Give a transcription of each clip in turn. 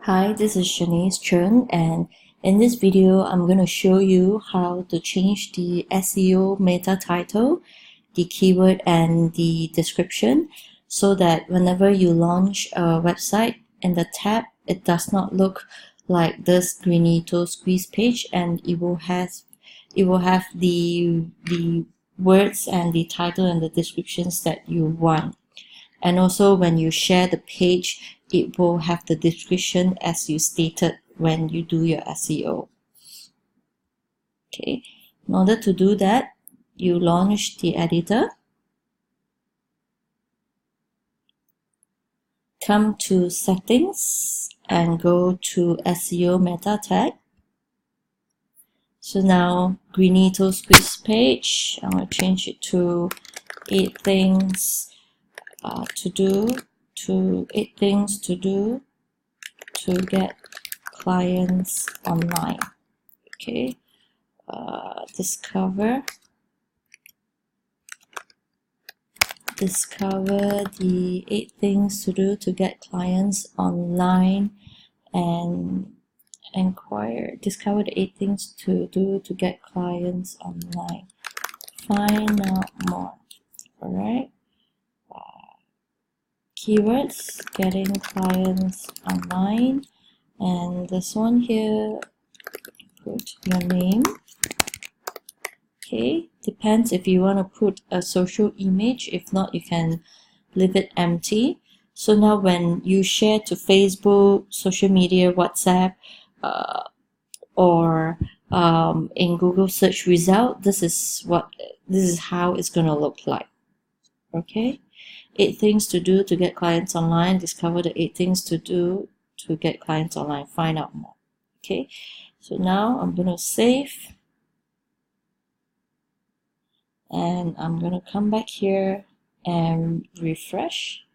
Hi, this is Shanice Chen, and in this video, I'm going to show you how to change the SEO meta title, the keyword, and the description so that whenever you launch a website in the tab, it does not look like this Greenito squeeze page, and it will have the words and the title and the descriptions that you want. And also when you share the page, it will have the description as you stated when you do your SEO. Okay, in order to do that, you launch the editor, come to settings and go to SEO meta tag. So now Greenito squeeze page, I'm going to change it to 8 things to do to get clients online. Okay, discover the 8 things to do to get clients online, and discover the 8 things to do to get clients online. Find out more. All right. Keywords, getting clients online, and this one here, put your name. Okay, depends if you want to put a social image. If not, you can leave it empty. So now when you share to Facebook, social media, WhatsApp, or in Google search result, this is how it's going to look like. Okay, 8 things to do to get clients online. Discover the 8 things to do to get clients online. Find out more. Okay, so now I'm going to save, and I'm going to come back here and refresh.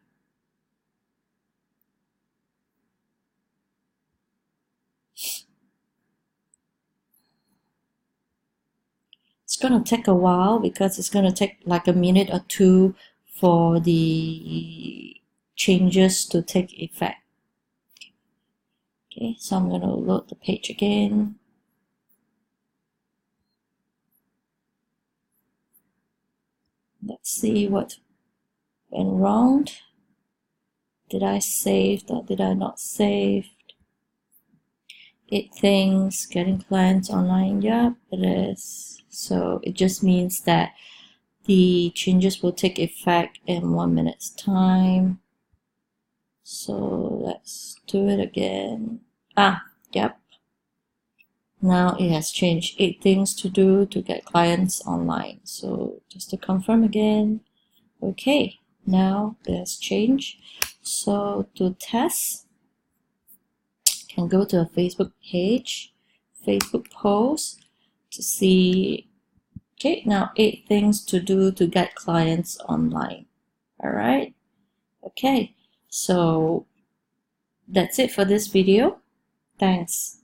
It's going to take a while because it's going to take like a minute or two for the changes to take effect. Okay, so I'm going to load the page again. Let's see what went wrong. Did I save or did I not save? 8 things, getting clients online. Yep, it is. So it just means that the changes will take effect in 1 minute's time. So let's do it again. Yep. Now it has changed. 8 things to do to get clients online. So just to confirm again. Okay, now it has changed. So to test, you can go to a Facebook page, Facebook post to see. Okay, now 8 things to do to get clients online. All right. Okay, so that's it for this video. Thanks.